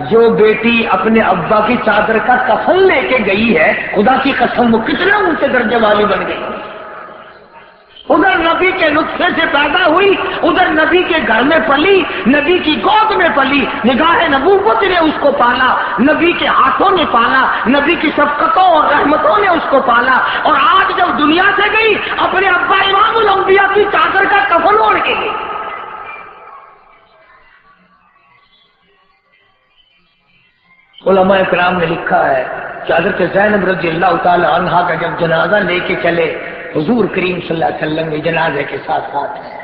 جو بیٹی اپنے ابا کی چادر کا کفن لے کے گئی ہے، خدا کی قسم وہ کتنے اونچے درجے والی بن گئی. ادھر نبی کے نطفے سے پیدا ہوئی، ادھر نبی کے گھر میں پلی، نبی کی گود میں پلی، نگاہ نبوت نے اس کو پالا، نبی کے ہاتھوں نے پالا، نبی کی شفقتوں اور رحمتوں نے اس کو پالا، اور آج جب دنیا سے گئی اپنے ابا امام الانبیاء کی چادر کا کفن اوڑھ کے گئی. علماء کرام نے لکھا ہے کہ حضرت زینب رضی اللہ تعالی عنہا کا جب جنازہ لے کے چلے حضور کریم صلی اللہ علیہ وسلم کے جنازے کے ساتھ ساتھ ہیں،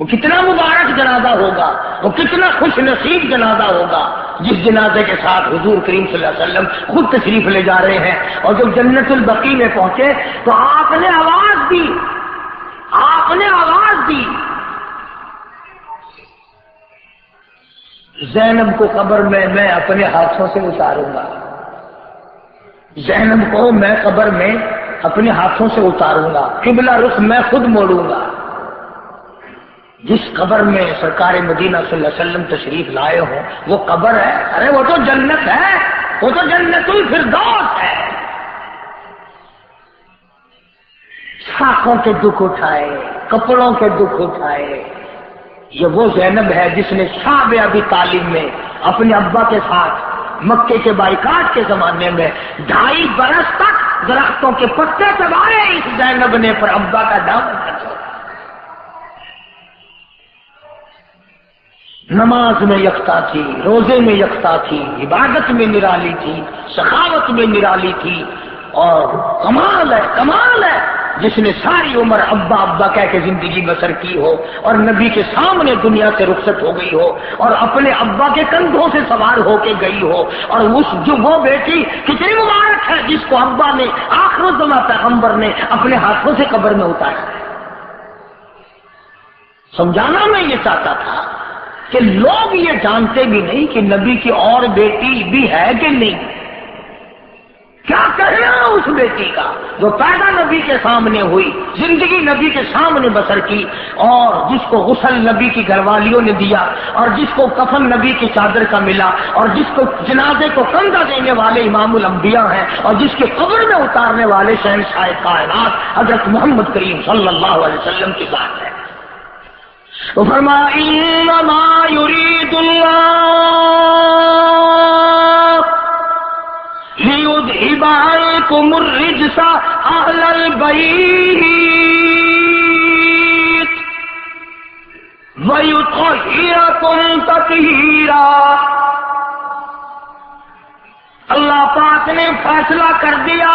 وہ کتنا مبارک جنازہ ہوگا، وہ کتنا خوش نصیب جنازہ ہوگا جس جنازے کے ساتھ حضور کریم صلی اللہ علیہ وسلم خود تشریف لے جا رہے ہیں. اور جب جنت البقیع میں پہنچے تو آپ نے آواز دی، زینب کو قبر میں اپنے ہاتھوں سے اتاروں گا، زینب کو میں قبر میں اپنے ہاتھوں سے اتاروں گا، قبلہ رخ میں خود موڑوں گا. جس قبر میں سرکار مدینہ صلی اللہ علیہ وسلم تشریف لائے ہوں وہ قبر ہے، ارے وہ تو جنت ہے، وہ تو جنت الفردوس ہے. ساکھوں کے دکھ اٹھائے، کپڑوں کے دکھ اٹھائے. یہ وہ زینب ہے جس نے شعب ابی طالب میں اپنے ابا کے ساتھ مکے کے بائیکاٹ کے زمانے میں 2.5 برس تک درختوں کے پتے چبائے اس زینب نے، پر ابا کا دامن نہ چھوڑا. نماز میں یکتا تھی، روزے میں یکتا تھی، عبادت میں نرالی تھی، سخاوت میں نرالی تھی. اور کمال ہے جس نے ساری عمر ابا ابا کہہ کے زندگی بسر کی ہو اور نبی کے سامنے دنیا سے رخصت ہو گئی ہو اور اپنے ابا کے کندھوں سے سوار ہو کے گئی ہو. اور وہ بیٹی کتنی مبارک ہے جس کو ابا نے آخر الزمان پیغمبر نے اپنے ہاتھوں سے قبر میں اتارا. سمجھانا میں یہ چاہتا تھا کہ لوگ یہ جانتے بھی نہیں کہ نبی کی اور بیٹی بھی ہے کہ نہیں. کیا کہنا اس بیٹی کا جو پیدا نبی کے سامنے ہوئی، زندگی نبی کے سامنے بسر کی، اور جس کو غسل نبی کی گھر والیوں نے دیا، اور جس کو کفن نبی کی چادر کا ملا، اور جس کو جنازے کو کندھا دینے والے امام الانبیاء ہیں، اور جس کے قبر میں اتارنے والے شہنشاہ کائنات حضرت محمد کریم صلی اللہ علیہ وسلم کی بات ہے. تو فرمایا انما یرید اللہ لِيُذْهِبَ عَنْكُمُ الرِّجْسَ أَهْلَ الْبَيْتِ وَيُطَهِّرَكُمْ تَطْهِيرًا. اللہ پاک نے فیصلہ کر دیا،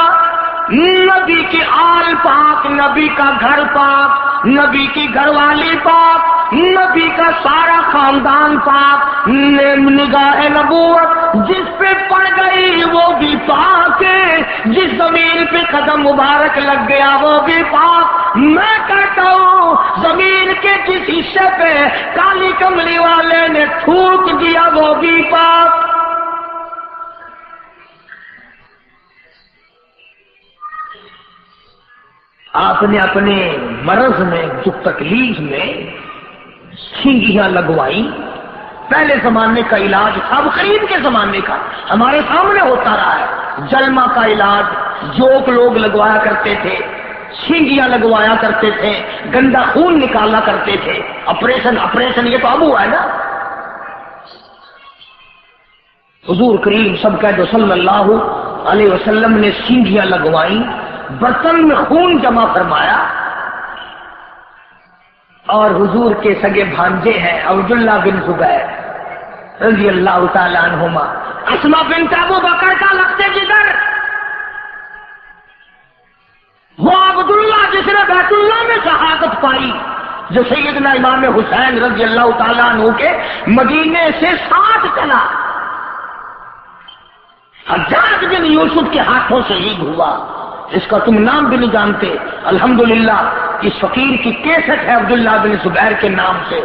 نبی کی آل پاک، نبی کا گھر پاک، نبی کی گھر والی پاک، نبی کا سارا خاندان پاک. نگاہ نبوت جس پہ پڑ گئی وہ بھی پاک ہے، جس زمین پہ قدم مبارک لگ گیا وہ بھی پاک. میں کہتا ہوں زمین کے جس حصے پہ کالی کملی والے نے تھوک دیا وہ بھی پاک. آپ نے اپنے مرض میں، جو تکلیف میں سینگیاں لگوائی. پہلے زمانے کا علاج تھا، اب قریب کے زمانے کا ہمارے سامنے ہوتا رہا ہے. جلما کا علاج جوک لوگ لگوایا کرتے تھے، سینگیاں لگوایا کرتے تھے، گندا خون نکالا کرتے تھے. آپریشن یہ تو اب ہوا ہے نا. حضور کریم سب کہہ دو صلی اللہ علیہ وسلم نے سینگیاں لگوائیں، برتن میں خون جمع فرمایا. اور حضور کے سگے بھانجے ہیں عبداللہ بن زبیر رضی اللہ تعالی عنہما، اسما بنت ابو بکر کا لگتے جگر، وہ عبداللہ جس نے بیت اللہ میں شہادت پائی، جو سیدنا امام حسین رضی اللہ تعالی عنہ کے مدینے سے ساتھ چلا. حجاج بن یوسف کے ہاتھوں شہید ہوا، اس کا تم نام بھی نہیں جانتے. الحمدللہ اس فقیر کی کیسٹ ہے عبداللہ بن زبیر کے نام سے.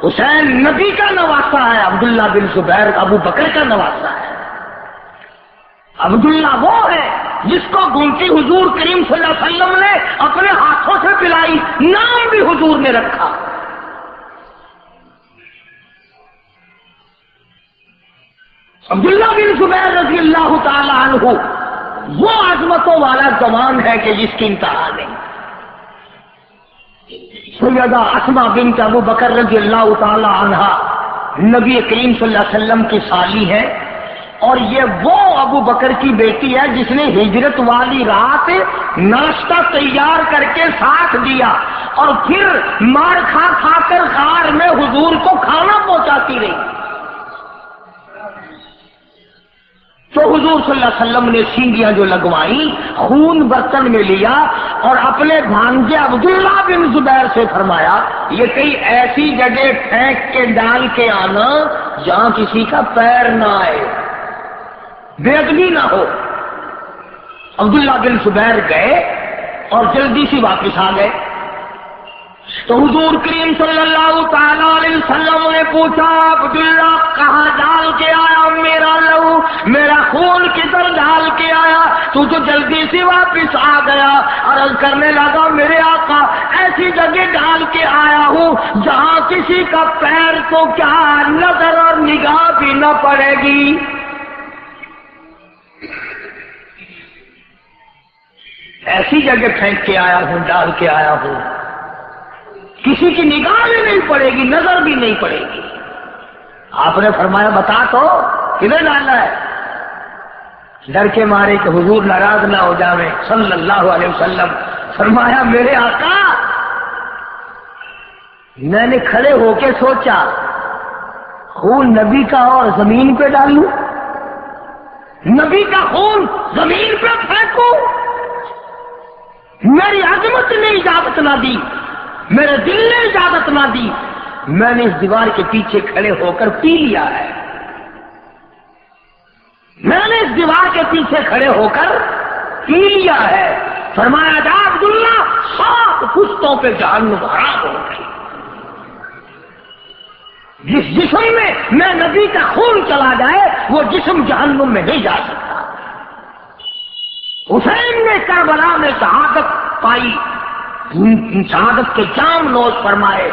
حسین نبی کا نواسا ہے، عبداللہ بن زبیر ابو بکر کا نواسا ہے. عبداللہ وہ ہے جس کو گھومتی حضور کریم صلی اللہ علیہ وسلم نے اپنے ہاتھوں سے پلائی، نام بھی حضور نے رکھا. عبداللہ بن زبیر رضی اللہ تعالی عنہ وہ عظمتوں والا زمان ہے کہ جس کی انتہا نہیں. سیدہ اسماء بنت ابو بکر رضی اللہ تعالی عنہا نبی کریم صلی اللہ علیہ وسلم کی سالی ہے، اور یہ وہ ابو بکر کی بیٹی ہے جس نے ہجرت والی رات ناشتہ تیار کر کے ساتھ دیا اور پھر مار کھا کھا کر غار میں حضور کو کھانا پہنچاتی رہی. تو حضور صلی اللہ علیہ وسلم نے سینگیاں جو لگوائیں، خون برتن میں لیا اور اپنے بھانجے عبداللہ بن زبیر سے فرمایا یہ کئی ایسی جگہ پھینک کے ڈال کے آنا جہاں کسی کا پیر نہ آئے، بے ادبی نہ ہو. عبداللہ بن زبیر گئے اور جلدی سے واپس آ گئے. تو حضور کریم صلی اللہ تعالی علیہ وسلم نے پوچھا عبداللہ کہاں ڈال کے آیا میرا لہو، میرا خون کدھر ڈال کے آیا؟ تو جلدی سے واپس آ گیا. عرض کرنے لگا میرے آقا ایسی جگہ ڈال کے آیا ہوں جہاں کسی کا پیر تو کیا نظر اور نگاہ بھی نہ پڑے گی. ایسی جگہ پھینک کے آیا ہوں، ڈال کے آیا ہوں، کسی کی نگاہ بھی نہیں پڑے گی، نظر بھی نہیں پڑے گی. آپ نے فرمایا بتا تو کدھر ڈالا ہے؟ ڈر کے مارے کہ حضور ناراض نہ ہو جاویں صلی اللہ علیہ وسلم. فرمایا میرے آقا میں نے کھڑے ہو کے سوچا خون نبی کا اور زمین پہ ڈالوں، نبی کا خون زمین پہ پھینکوں؟ میری عظمت نے اجازت نہ دی، میرے دل نے اجازت نہ دی. میں نے اس دیوار کے پیچھے کھڑے ہو کر پی لیا ہے، میں نے اس دیوار کے پیچھے کھڑے ہو کر پی لیا ہے. فرمایا جا عبداللہ 7 پشتوں پہ جہنم حرام ہو گئی. جس جسم میں نبی کا خون چلا جائے وہ جسم جہنم میں نہیں جا سکتا. حسین نے کربلا میں شہادت پائی، شہادت کے جام نوش فرمائے،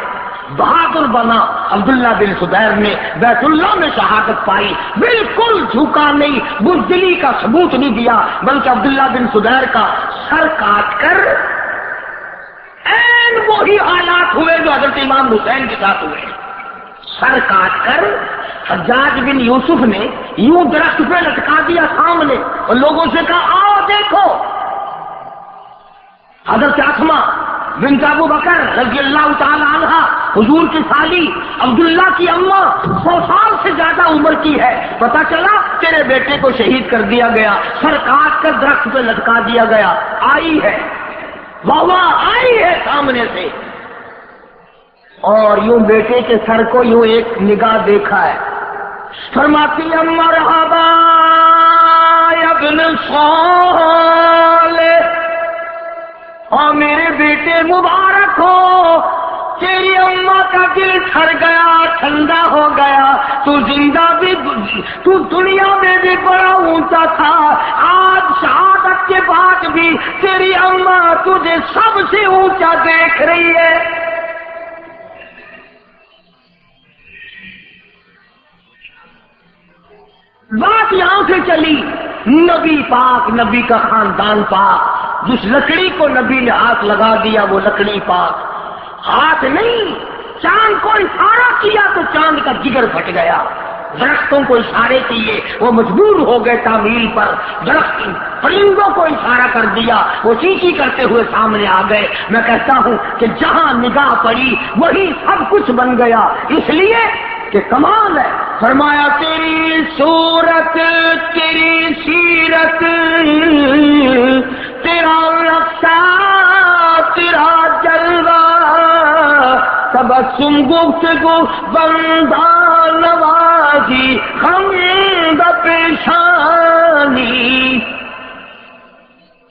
بہادر بنا. عبداللہ بن زبیر نے بیت اللہ میں شہادت پائی، بالکل جھکا نہیں، بزدلی کا ثبوت نہیں دیا، بلکہ عبداللہ بن زبیر کا سر کاٹ کر این وہی حالات ہوئے جو حضرت امام حسین کے ساتھ ہوئے. سر کاٹ کر حجاج بن یوسف نے یوں درخت پہ لٹکا دیا سامنے اور لوگوں سے کہا آؤ دیکھو. حضرت اسماء بنت ابو بکر رضی اللہ تعالی عنہ حضور کی سالی عبداللہ کی اماں 100 سال سے زیادہ عمر کی ہے. پتا چلا تیرے بیٹے کو شہید کر دیا گیا، سر کاٹ کر درخت پہ لٹکا دیا گیا. آئی ہے واہ آئی ہے سامنے سے، اور یوں بیٹے کے سر کو یوں ایک نگاہ دیکھا ہے. فرماتی مرحبا ابن صالح، اور میرے بیٹے مبارک ہو، تیری اماں کا دل ٹھر گیا، ٹھنڈا ہو گیا. تو زندہ بھی، تو دنیا میں بھی بڑا اونچا تھا، آج شہادت کے بعد بھی تیری اماں تجھے سب سے اونچا دیکھ رہی ہے. بات یہاں سے چلی نبی پاک، نبی کا خاندان پاک، جس لکڑی کو نبی نے ہاتھ لگا دیا وہ لکڑی پاک. ہاتھ نہیں، چاند کو اشارہ کیا تو چاند کا جگر پھٹ گیا. درختوں کو اشارے کیے وہ مجبور ہو گئے تعمیل پر. درخت پرندوں کو اشارہ کر دیا وہ چیخی کرتے ہوئے سامنے آ گئے. میں کہتا ہوں کہ جہاں نگاہ پڑی وہی سب کچھ بن گیا، اس لیے کہ کمال ہے. فرمایا تیری صورت، تیری سیرت، تیرا نقشہ، تیرا جلوہ، تبسم گفتگو بندہ نوازی خمد پیشانی،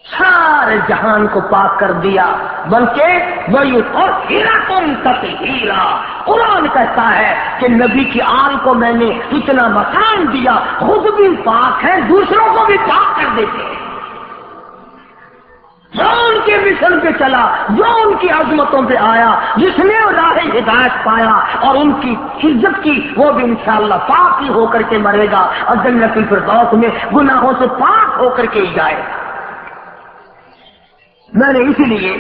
سارے جہان کو پاک کر دیا. بلکہ وہی اور ہیرا تم تطہیرا، قرآن کہتا ہے کہ نبی کی آل کو میں نے اتنا مقام دیا، خود بھی پاک ہے، دوسروں کو بھی پاک کر دیتے ہیں. جو ان کے مشن پہ چلا، جو ان کی عظمتوں پہ آیا، جس نے راہ ہدایت پایا اور ان کی عزت کی، وہ بھی انشاءاللہ پاک ہی ہو کر کے مرے گا اور جنت الفردوس میں گناہوں سے پاک ہو کر کے ہی جائے گا۔ میں نے اسی لیے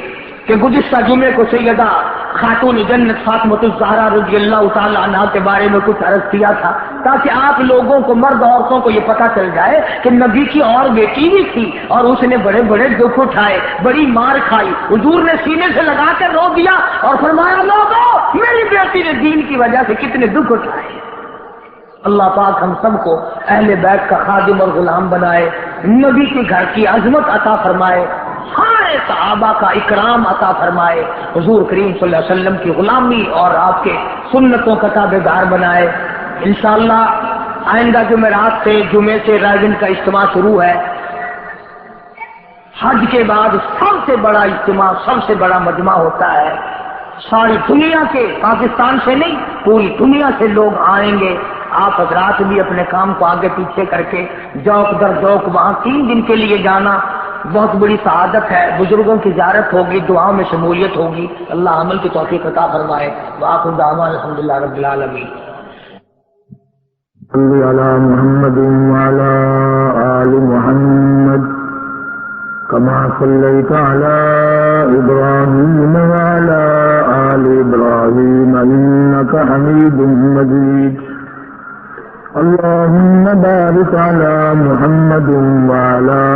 کہ گزشتہ جمعے کو سیدہ خاتون جنت فاطمۃ الزہرا رضی اللہ تعالی عنہا کے بارے میں کچھ عرض کیا تھا، تاکہ آپ لوگوں کو، مرد عورتوں کو یہ پتہ چل جائے کہ نبی کی اور بیٹی بھی تھی اور اس نے بڑے بڑے دکھ اٹھائے، بڑی مار کھائی۔ حضور نے سینے سے لگا کر رو دیا اور فرمایا لوگوں میری بیٹی نے دین کی وجہ سے کتنے دکھ اٹھائے۔ اللہ پاک ہم سب کو اہل بیت کا خادم اور غلام بنائے، نبی کے گھر کی عظمت عطا فرمائے، سارے صحابہ کا اکرام عطا فرمائے، حضور کریم صلی اللہ علیہ وسلم کی غلامی اور آپ کے سنتوں کا تابعدار بنائے۔ انشاءاللہ آئندہ جمعرات سے، جمعے سے رائزن کا اجتماع شروع ہے۔ حج کے بعد سب سے بڑا اجتماع، سب سے بڑا مجمع ہوتا ہے۔ ساری دنیا کے، پاکستان سے نہیں پوری دنیا سے لوگ آئیں گے۔ آپ حضرات بھی اپنے کام کو آگے پیچھے کر کے جوک در جوک وہاں 3 دن کے لیے جانا بہت بڑی سعادت ہے۔ بزرگوں کی زیارت ہوگی، دعاؤں میں شمولیت ہوگی۔ اللہ عمل کی توفیق عطا فرمائے۔ وآخر دعوانا الحمدللہ رب العالمین۔ صلی علی محمد وعلی آل محمد کما صلیت علی ابراہیم وعلی آل ابراہیم انک حمید مجید۔ اللهم بارك على محمد وعلى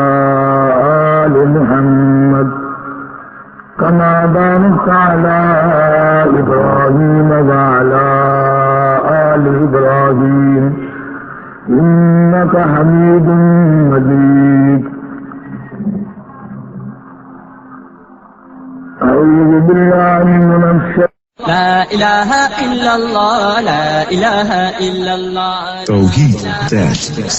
آل محمد كما باركت على إبراهيم وعلى آل إبراهيم إنك حميد مجيد۔ أعوذ بالله من الشيطان لا الہ الا اللہ، لا الہ الا اللہ، توحید-سنت.com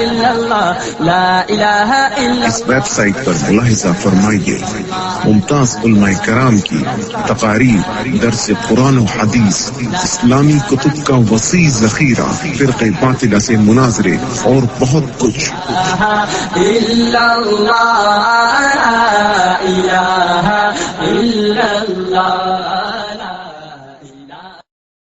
الا اللہ، لا الہ الا اس ویب سائٹ پر ملاحظہ فرمائیے ممتاز علماء کرام کی تقاریر، درس قرآن و حدیث، اسلامی کتب کا وسیع ذخیرہ، فرقہ باطلہ سے مناظرے اور بہت کچھ۔ الا اللہ، لا الہ الا اللہ۔